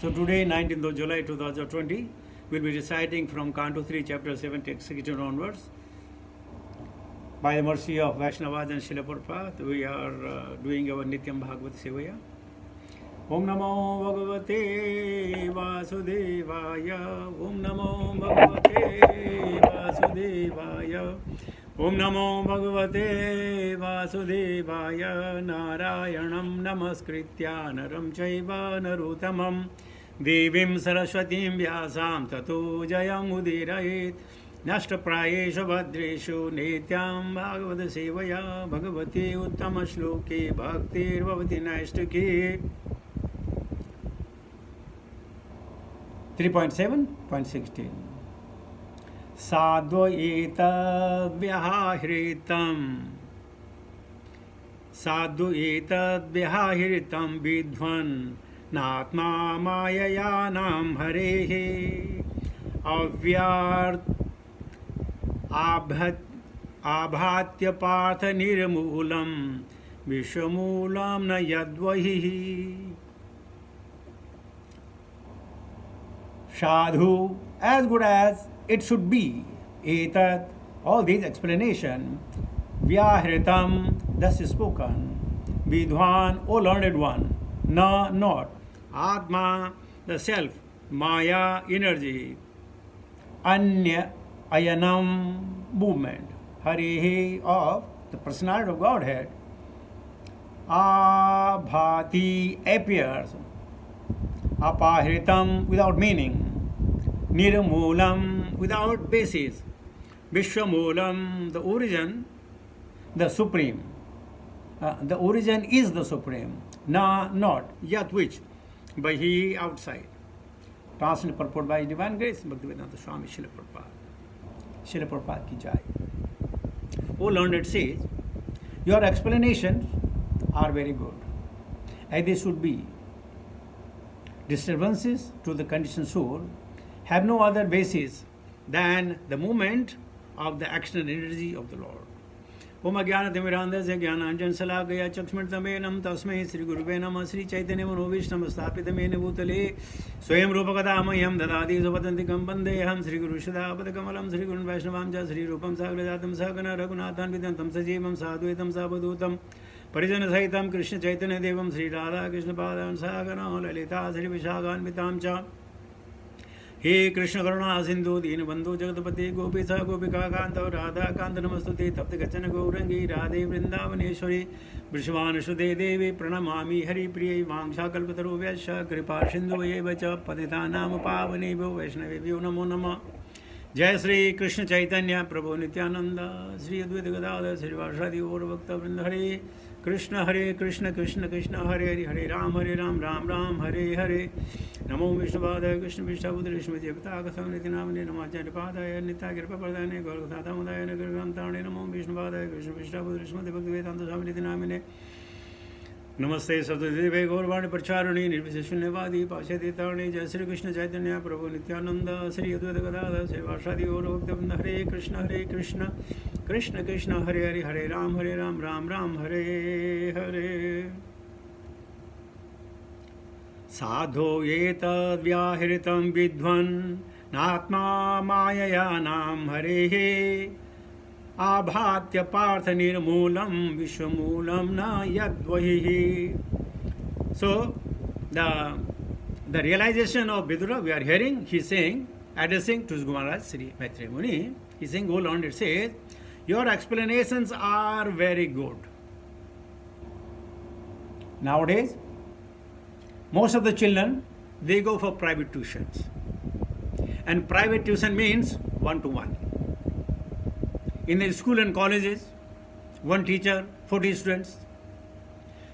So today, 19th of July 2020, we'll be reciting from Canto 3, Chapter 7, text 16 onwards. By the mercy of Vaishnavas and Srila Prabhupada, we are doing our Nityam Bhagavad Sevaya. Om Namo Bhagavate Vasudevaya. Om Namo Bhagavate Vasudevaya. Om Namo Bhagavate Vasudevaya. Narayanam Namaskritya Naram Chaiva Narotamam Devim Saraswatim Vyasam Tato Jayam Udirayet Nashtaprayeshu Bhadreshu Nityam Bhagavad Sevaya Bhagavati Uttama Shloke Bhaktir Bhavati Naishtuke 3.7.16 Sadhu etad vyahiritam vidhvan natma mayayanam harehe avyart abhatya partha nirmulam vishwamulam na yadvahi. Sadhu, as good as it should be. Etat, all these explanation. Vyahritam, thus is spoken. Vidwan, O learned one. Na, not. Atma, the self. Maya, energy. Anya, ayanam, movement. Harihi, of the personality of Godhead. Abhati, appears. Apahritam, without meaning. Nirmulam, without basis. Vishwamulam, the origin, the supreme. The origin is the supreme. Na, not. Yat, which? Bahi, outside. Translated purport by Divine Grace, Bhaktivedanta Swami Srila Prabhupada. Srila Prabhupada ki jai. O learned sage, your explanations are very good, as they should be. Disturbances to the conditioned soul have no other basis than the movement of the action and energy of the Lord. Om Ajnanatimirandasya Jnananjan Salakaya Chakshmritameenam Tasmai Sri Gurave Namah Sri Chaitanya Manovishnam Sthapitamene Bhutale Swayam Rupakadamayam Dadadi Supatantikam Bandeham Sri Guru Shadapatakamalam Sri Gurun Vaishnavam Cha Sri Rupam Sagrajatam Sagana Raghunathan Vidantam Sajivam Sadhuetam Sabadutam Parijana Sahitam Krishna Chaitanya Devam Sri Radha Krishna Padam Sagana Lalita Sri Vishagan Vitam Cha हे कृष्ण करुणा सिंधु दीन बंधु जगतपति गोपी स गोपिका कांत राधा कांत नमस्तुते तप्त गचन गौरंगी राधे वृंदावनेश्वरी वृषभानुसुते देवी प्रणमामि हरिप्रिय वांशाकल्पतरुभ्यश्च कृपा सिन्धुभ्यैव च पतितानां पावनेभ्यो वैष्णवेभ्यो नमो नमः. जय श्री कृष्ण चैतन्य प्रभु नित्यानंद श्री अद्वैत गदाधर श्रीवासादि गौरभक्त वृंद. हरे कृष्ण कृष्ण कृष्ण हरे हरे हरे राम राम राम हरे हरे. नमो विष्णुपादाय कृष्ण विष्णुपुत्र स्मृति कथाकथं निति नामने नमाचार्यपादाय नित्याकृपप्रदाने गौरकथातामुदाय नगरग्रन्थाणे नमो विष्णुपादाय कृष्ण विष्णुपुत्र स्मृति भक्तिवेदान्त स्वामी निति नामिने. नमस्ते सतदेवे गौरवाणी प्रचारिणी निर्विशेषण्यवादी पाशतीतारणी. जय श्री कृष्ण चैतन्य प्रभु नित्यानंद श्री अद्वैत गदाधर श्रीवासादि गौरभक्तवृंद. हरे कृष्ण कृष्ण कृष्ण हरे हरे हरे राम राम राम हरे हरे. साधो एतद्व्याहृतं विद्वन् नात्मा माययानां हरेः आभात्य पार्थ निर्मूलं विश्वमूलं न यद्वहिः. So the realization of Vidura we are hearing, he is saying, addressing to Maharaj Sri Maitreya Muni, he is saying, go on, it says, your explanations are very good. Nowadays, most of the children, they go for private tuitions. And private tuition means one-to-one. In the school and colleges, one teacher, 40 students.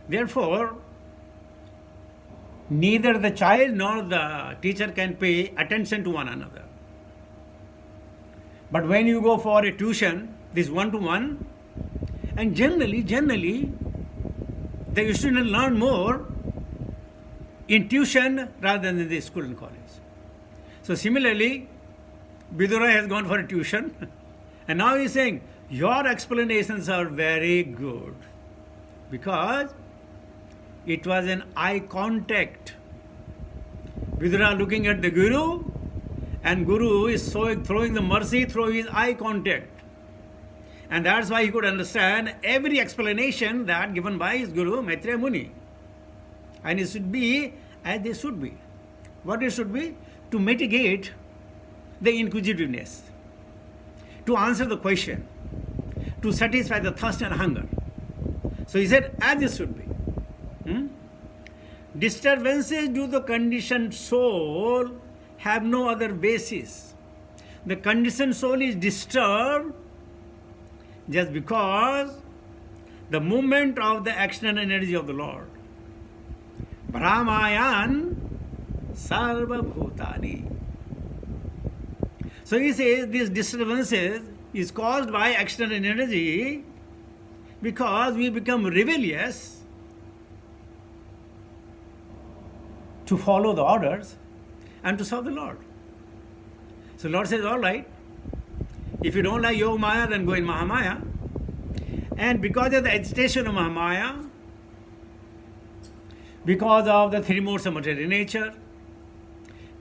Therefore, neither the child nor the teacher can pay attention to one another. But when you go for a tuition, this one-to-one, and generally, the student learn more in tuition rather than in the school and college. So similarly, Vidura has gone for a tuition and now he is saying, your explanations are very good because it was an eye contact Vidura looking at the Guru, and Guru is throwing the mercy through his eye contact. And that's why he could understand every explanation that given by his Guru, Maitreya Muni. And it should be as they should be. What it should be? To mitigate the inquisitiveness, to answer the question, to satisfy the thirst and hunger. So he said, as it should be. Disturbances due to the conditioned soul have no other basis. The conditioned soul is disturbed just because the movement of the external energy of the Lord. Brahmayan Sarva Bhutani. So he says these disturbances is caused by external energy because we become rebellious to follow the orders and to serve the Lord. So Lord says, all right, if you don't like Yoga Maya, then go in Mahamaya. And because of the agitation of Mahamaya, because of the three modes of material nature,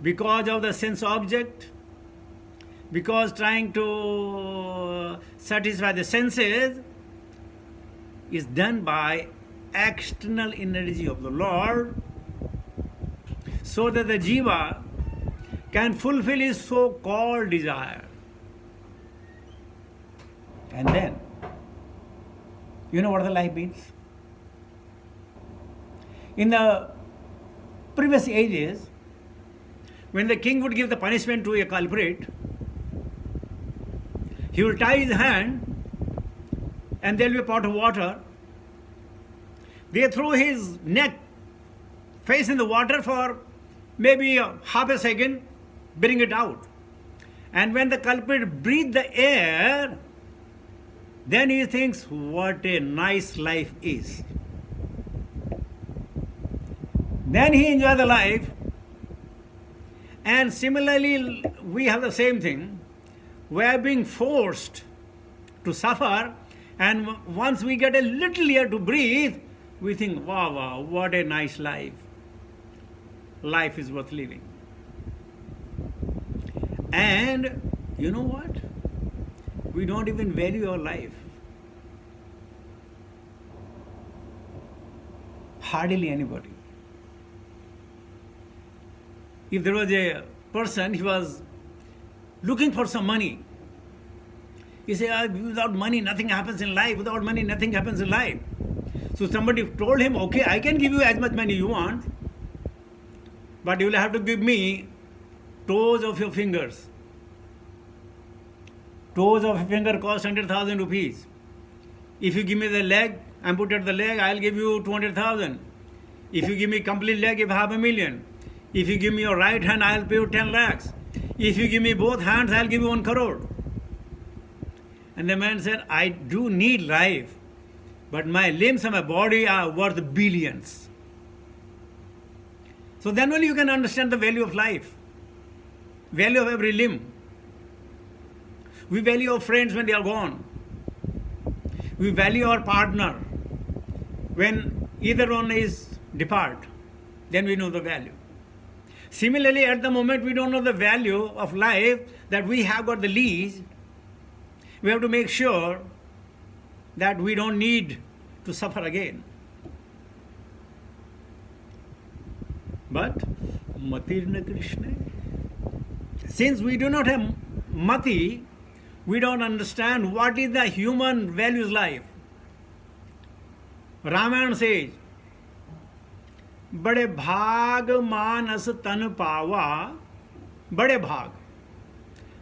because of the sense object, because trying to satisfy the senses is done by external energy of the Lord, so that the jiva can fulfill his so-called desire. And then, you know what the life means? In the previous ages, when the king would give the punishment to a culprit, he will tie his hand and there will be a pot of water. They throw his neck, face in the water for maybe half a second, bring it out. And when the culprit breathes the air, then he thinks, what a nice life is. Then he enjoys the life. And similarly, we have the same thing. We are being forced to suffer, and once we get a little air to breathe, we think, wow, what a nice life. Life is worth living. And you know what? We don't even value our life. Hardly anybody. If there was a person, he was looking for some money. He said, without money, nothing happens in life. Without money, nothing happens in life. So somebody told him, okay, I can give you as much money you want, but you will have to give me toes of your fingers. Toes of a finger cost 100,000 rupees. If you give me the leg, amputate the leg, I'll give you 200,000. If you give me complete leg, give 500,000. If you give me your right hand, I'll pay you 10 lakhs. If you give me both hands, I'll give you 1 crore. And the man said, I do need life, but my limbs and my body are worth billions. So then only you can understand the value of life, value of every limb. We value our friends when they are gone. We value our partner when either one is depart. Then we know the value. Similarly, at the moment we don't know the value of life that we have got the lease. We have to make sure that we don't need to suffer again. But Matirna Krishna, since we do not have Mati, we don't understand what is the human values life. Ramayana says, बड़े भाग मानस तन पावा, बड़े भाग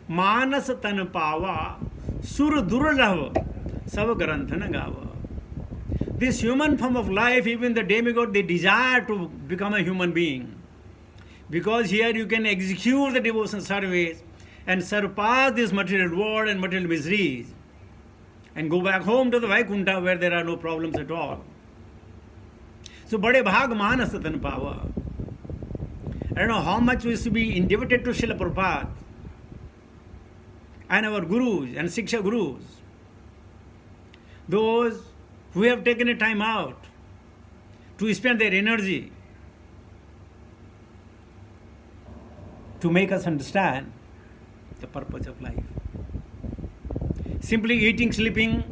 मानस तन पावा, सुर दुर्लभ सब ग्रंथ न गावा. This human form of life, even the demigod, they desire to become a human being. Because here you can execute the devotion service and surpass this material world and material miseries and go back home to the Vaikuntha where there are no problems at all. So, bade bhag manas tan pava. I don't know how much we should be indebted to Srila Prabhupada and our gurus and Siksha gurus. Those who have taken a time out to spend their energy to make us understand the purpose of life. Simply eating, sleeping,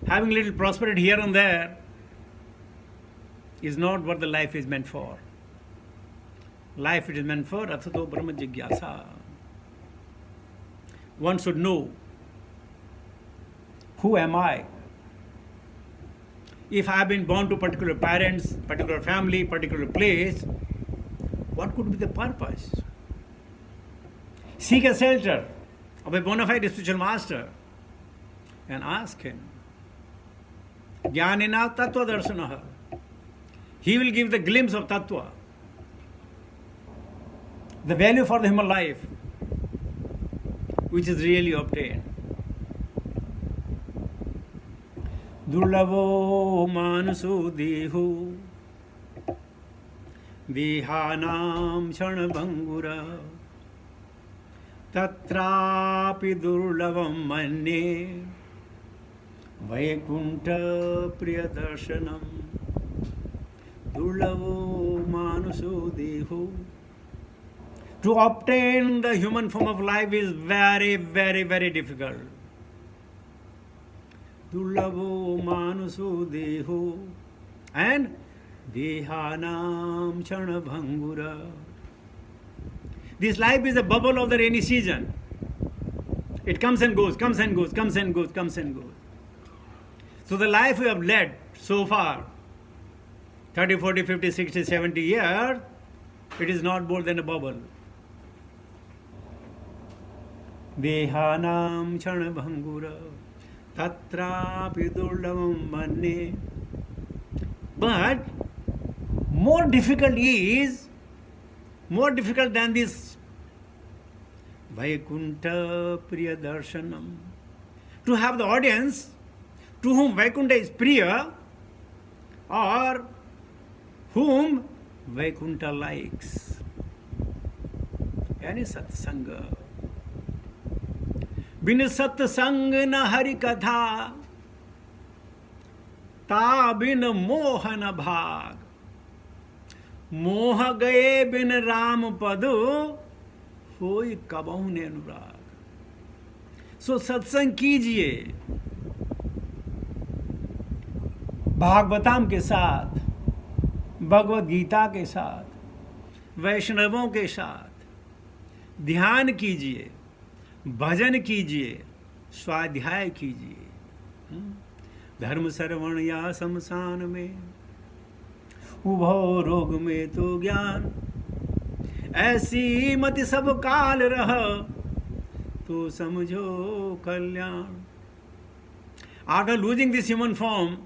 having little prosperity here and there is not what the life is meant for. Life it is meant for Athato Brahma Jigyasa. One should know, who am I? If I have been born to particular parents, particular family, particular place, what could be the purpose? Seek a shelter of a bona fide spiritual master and ask him. Jnanena tattva darshanaha. He will give the glimpse of tattva, the value for the human life, which is really obtained. Durlavo manuso dehu dehanam shanabangura tatrapi durlavam manye vaikunta priyadarshanam. Durlavo manuso dehu. To obtain the human form of life is very, very, very difficult. Durlavo manuso deho and dehanam chanabhangura. This life is a bubble of the rainy season. It comes and goes, comes and goes, comes and goes, comes and goes. So the life we have led so far, 30, 40, 50, 60, 70 years, it is not more than a bubble. Dehanam chanabhangura tatrapi durlavam manye. But more difficult than this Vaikunta Priya Darshanam, to have the audience to whom Vaikunta is Priya or whom Vaikunta likes. Yani satsanga. बिन सत्संग न हरि कथा ता बिन मोह न भाग. मोह गए बिन राम पद होई कबहु ने अनुराग. सो सत्संग कीजिए भागवतम के साथ, भगवत गीता के साथ, वैष्णवों के साथ. ध्यान कीजिए, भजन कीजिए, स्वाध्याय कीजिए. धर्म श्रवण या शमशान में, उभो रोग में तो ज्ञान. ऐसी मति सब काल रह, तो समझो कल्याण. After losing this human form,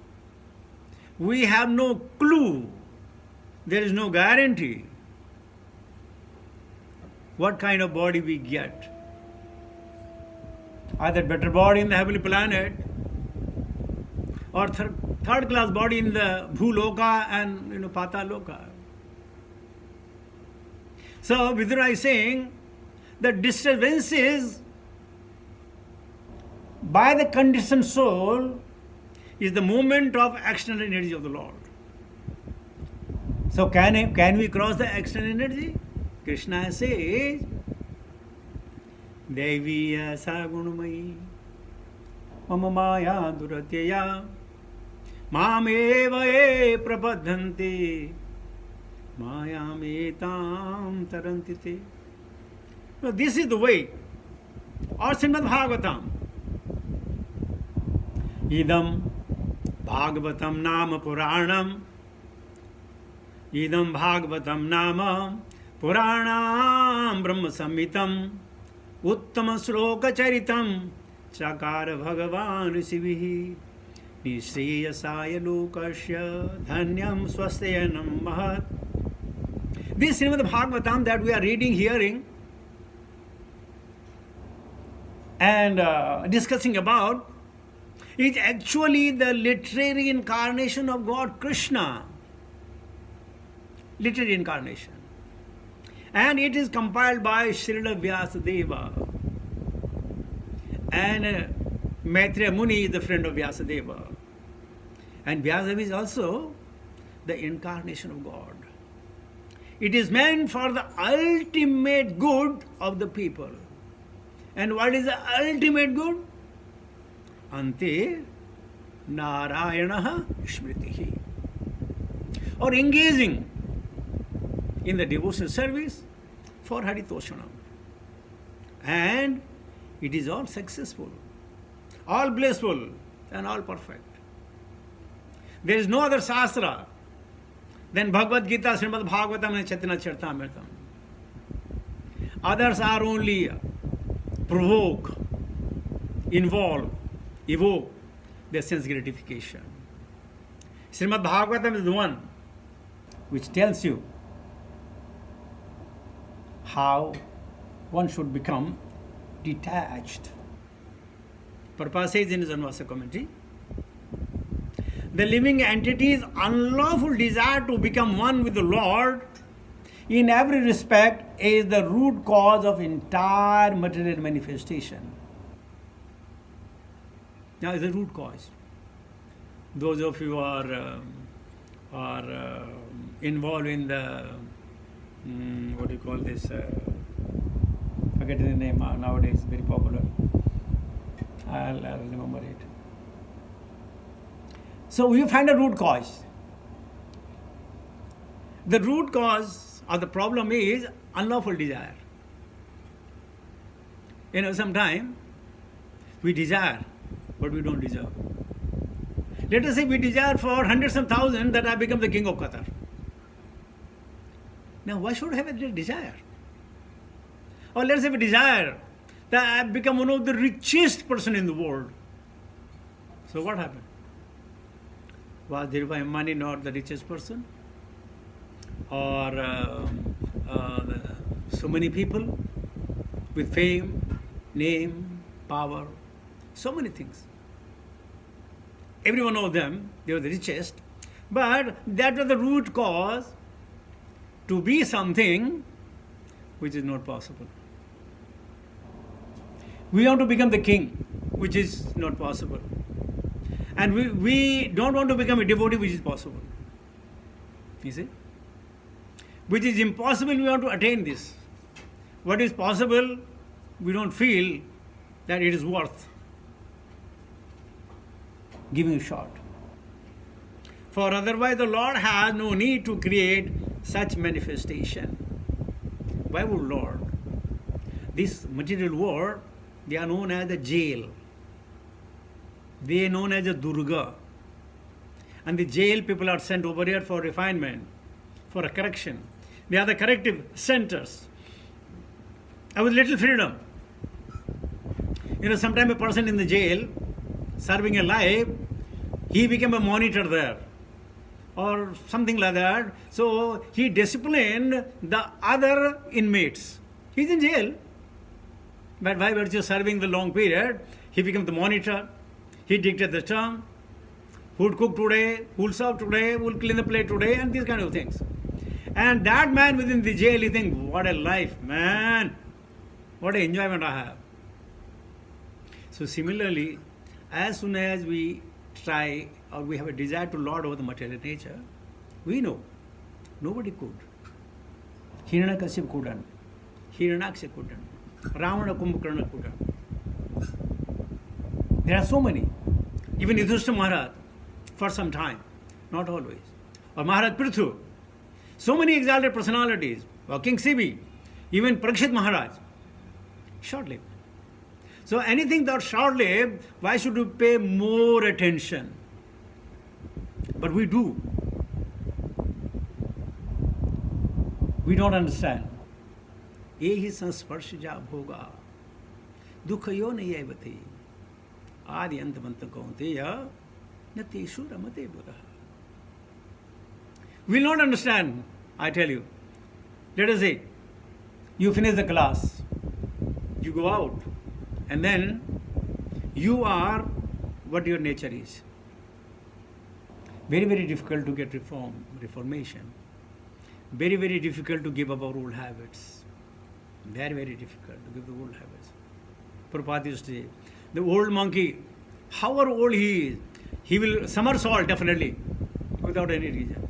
we have no clue, there is no guarantee what kind of body we get. Either better body in the heavenly planet or third class body in the Bhuloka and Pataloka. So Vidura is saying that disturbances by the conditioned soul is the movement of external energy of the Lord. So can we cross the external energy? Krishna says, Deviya sagunamayi mama maya duratya mam eva e prapadhanti mayam etam tarantite. So this is the way. Or Srimad Bhagavatam. Idam Bhagavatam nama Puranam. Idam Bhagavatam nama Puranam Brahma Samhitam. Uttama Shloka Charitam Chakar Bhagavan Sivihi Nishriyasaya Lokasya Dhanyam Swasthayanam Mahat. This Srimad Bhagavatam that we are reading, hearing and discussing about is actually the literary incarnation of God Krishna. Literary incarnation. And it is compiled by Srila Vyasadeva. And Maitreya Muni is the friend of Vyasadeva. And Vyasadeva is also the incarnation of God. It is meant for the ultimate good of the people. And what is the ultimate good? Ante Narayana Smritihi. Or engaging in the devotional service for Haritoshanam. And it is all successful, all blissful, and all perfect. There is no other Shastra than Bhagavad Gita, Srimad Bhagavatam, and Chaitanya Charitamrita. Others are only provoke, involve, evoke their sense gratification. Srimad Bhagavatam is the one which tells you how one should become detached. Prabhupada says in his Anvasa commentary, the living entity's unlawful desire to become one with the Lord in every respect is the root cause of entire material manifestation. Now, is the root cause. Those of you are involved in the what do you call this? Forget the name nowadays. Very popular. I'll remember it. So you find a root cause. The root cause of the problem is unlawful desire. Sometimes we desire, but we don't deserve. Let us say we desire for hundreds of thousands that I become the king of Qatar. Now, why should I have a desire? Or let us say we desire that I become one of the richest person in the world. So what happened? Was Dhirubhai Ambani not the richest person? Or so many people with fame, name, power, so many things. Every one of them, they were the richest. But that was the root cause to be something which is not possible. We want to become the king, which is not possible. And we don't want to become a devotee, which is possible. You see? Which is impossible, we want to attain this. What is possible, we don't feel that it is worth giving a shot. For otherwise the Lord has no need to create such manifestation. Why would Lord? This material world, they are known as the jail. They are known as a Durga. And the jail people are sent over here for refinement, for a correction. They are the corrective centers. And with little freedom. Sometimes a person in the jail, serving a life, he became a monitor there. Or something like that. So he disciplined the other inmates. He's in jail. But by virtue of serving the long period, he became the monitor. He dictated the term. Who would cook today? Who will serve today? Who will clean the plate today? And these kind of things. And that man within the jail, he thinks, what a life, man. What an enjoyment I have. So similarly, as soon as we try or we have a desire to lord over the material nature, we know nobody could. Hiranyakashipu couldn't. Hiranyaksha couldn't. Ravana Kumbhakarna couldn't. There are so many. Even Yudhishthira Maharaj, for some time, not always. Or Maharaj Prithu. So many exalted personalities. Or King Sibi. Even Parikshit Maharaj. Short-lived. So anything that's short-lived, why should we pay more attention? But we do. We don't understand. Ehi sansparshja bhoga dukhayo nayevati adi antamanta kaunteya nateshu ramate buddha. We will not understand, I tell you. Let us say, you finish the class, you go out, and then you are what your nature is. Very, very difficult to get reformation. Very, very difficult to give up our old habits. Very, very difficult to give the old habits. Prabhupada used to say, the old monkey, however old he is, he will somersault definitely, without any reason.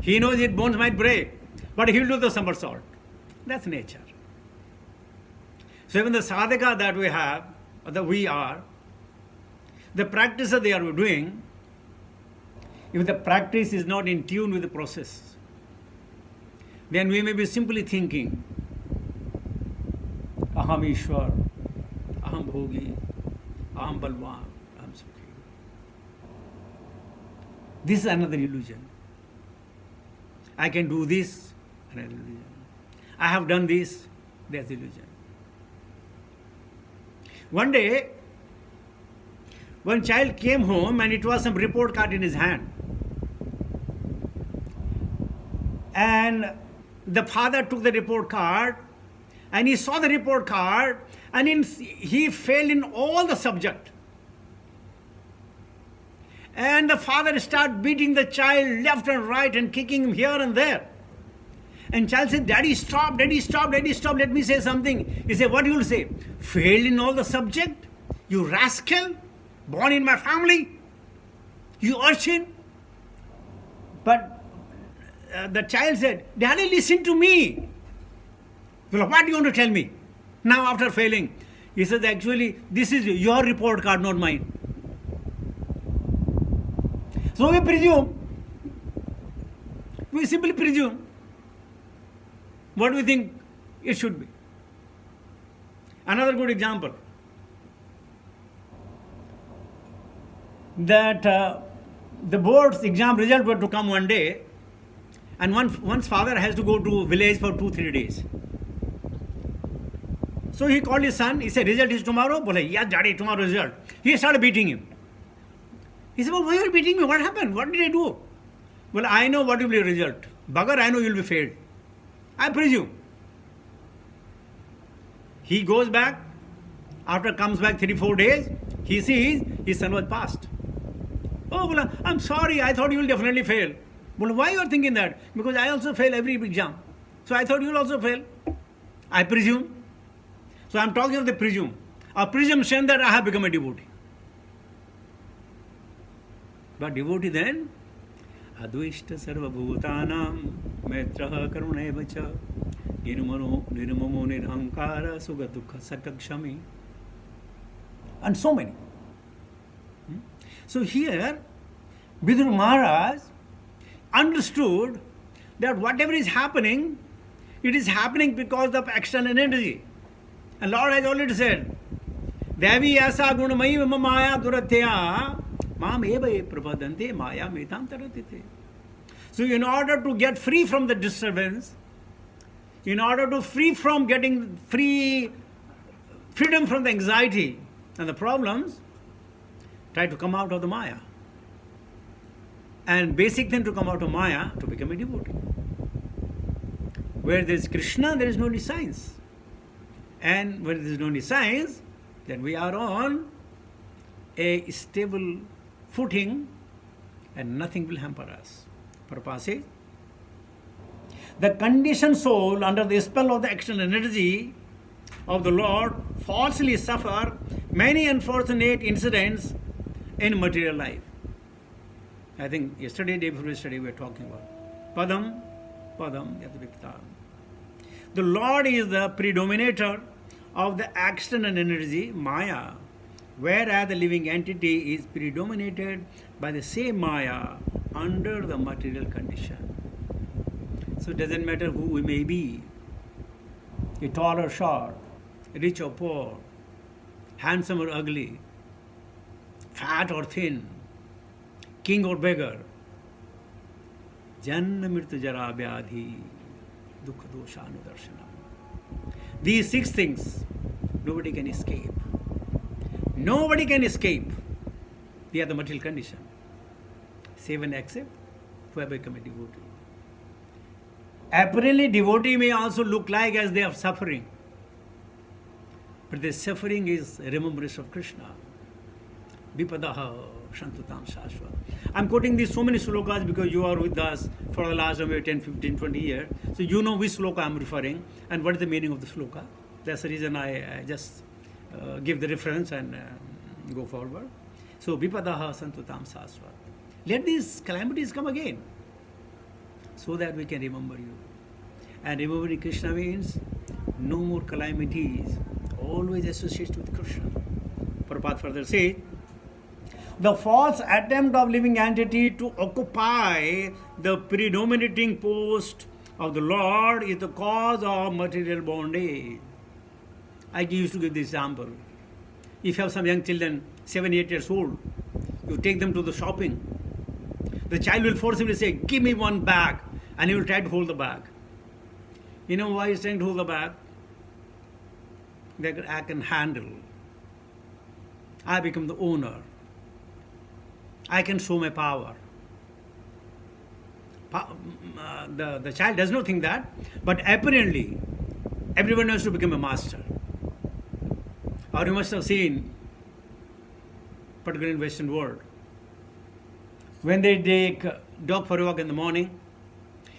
He knows his bones might break, but he will do the somersault. That's nature. So even the sadhaka that we have, or that we are, the practice that they are doing, if the practice is not in tune with the process, then we may be simply thinking, Aham Ishwar, Aham Bhogi, Aham Balwan, Aham Sukhi. This is another illusion. I can do this, another illusion. I have done this, that's illusion. One day, one child came home and it was some report card in his hand. And the father took the report card and he saw the report card and he failed in all the subject. And the father started beating the child left and right and kicking him here and there. And child said, Daddy, stop, Daddy, stop, Daddy, stop, let me say something. He said, what you will say? Failed in all the subject? You rascal, born in my family? You urchin? But the child said, Daddy, listen to me. Well, what do you want to tell me? Now after failing. He says, actually, this is your report card, not mine. So we presume. We simply presume what we think it should be. Another good example. That the board's exam result were to come one day, and one's father has to go to village for 2-3 days. So he called his son. He said, result is tomorrow? Bola, yeah, Daddy, tomorrow result. He started beating him. He said, well, why are you beating me? What happened? What did I do? Well, I know what will be the result. Bugger, I know you will be failed. I presume. He goes back. After comes back 3-4 days, he sees his son was passed. Oh, well, I'm sorry. I thought you will definitely fail. Well, why you are thinking that? Because I also fail every exam. So I thought you will also fail. I presume. So I'm talking of the presume. A presumption that I have become a devotee. But devotee then, Advaishta sarva bhutanam maitraha karuneva cha nirmamo nirahankara sugha dukkha sakakshami. And so many. So here, Vidur Maharaj understood that whatever is happening, it is happening because of external energy. And Lord has already said, Devi asa gunamayi maya duratya mam eva prapadante maya metam taratite. So in order to get free from the disturbance, in order to free from getting freedom from the anxiety and the problems, try to come out of the Maya. And basic thing to come out of Maya, to become a devotee. Where there is Krishna, there is no any science. And when there is no any science, then we are on a stable footing and nothing will hamper us. Prabhupada says, the conditioned soul under the spell of the external energy of the Lord falsely suffer many unfortunate incidents in material life. I think yesterday, day before yesterday, we were talking about Padam Yadviktam. The Lord is the predominator of the external energy, Maya, whereas the living entity is predominated by the same Maya under the material condition. So it doesn't matter who we may be, a tall or short, rich or poor, handsome or ugly, fat or thin, king or beggar. Janma mrityu jara vyadhi dukkha dosha anudarshanam. These 6 things, nobody can escape. Nobody can escape. They are the material condition. Save and accept, who have become a devotee. Apparently, devotee may also look like as they are suffering. But the suffering is remembrance of Krishna. Vipadaha Shantutam Shashva. I'm quoting these so many slokas because you are with us for the last 10, 15, 20 years. So you know which sloka I'm referring and what is the meaning of the sloka. That's the reason I just give the reference and go forward. So Vipadaha Santutam Shashva. Let these calamities come again so that we can remember you. And remembering Krishna means no more calamities, always associated with Krishna. Prabhupada further says, the false attempt of living entity to occupy the predominating post of the Lord is the cause of material bondage. I used to give this example. If you have some young children, 7, 8 years old, you take them to the shopping. The child will forcibly say, give me one bag, and he will try to hold the bag. You know why he's trying to hold the bag? That I can handle. I become the owner. I can show my power. The child does not think that, but apparently everyone wants to become a master. Or you must have seen, particularly in Western world, when they take dog for a walk in the morning,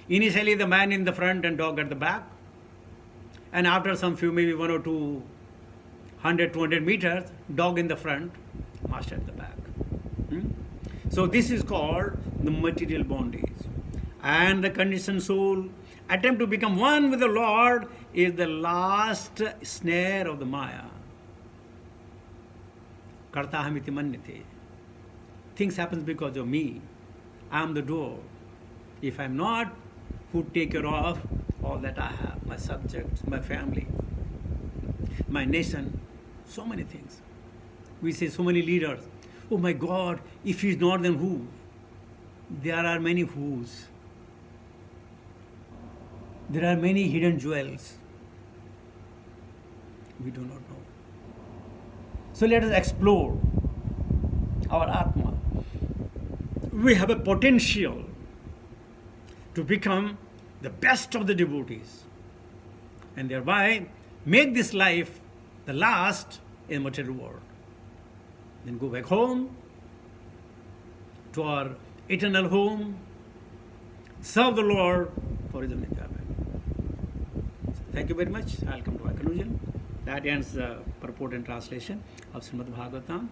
initially the man in the front and dog at the back, and after some few, maybe 1 or 2, 100, 200 meters, dog in the front, master at the back. So this is called the material bondage. And the conditioned soul attempt to become one with the Lord is the last snare of the Maya. Kartahamiti manyate. Things happen because of me. I am the door. If I am not, who take care of all that I have? My subjects, my family, my nation, so many things. We say so many leaders, oh my God, if he's not, then who? There are many who's. There are many hidden jewels. We do not know. So let us explore our Atma. We have a potential to become the best of the devotees and thereby make this life the last in the material world. Then go back home to our eternal home, serve the Lord for his own enjoyment. Thank you very much. I'll come to my conclusion. That ends the purport and translation of Srimad Bhagavatam.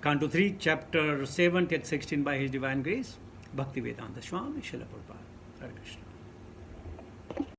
Canto 3, Chapter 7, Text 16 by His Divine Grace, Bhakti Vedanta Swami Srila Prabhupada. Hare Krishna.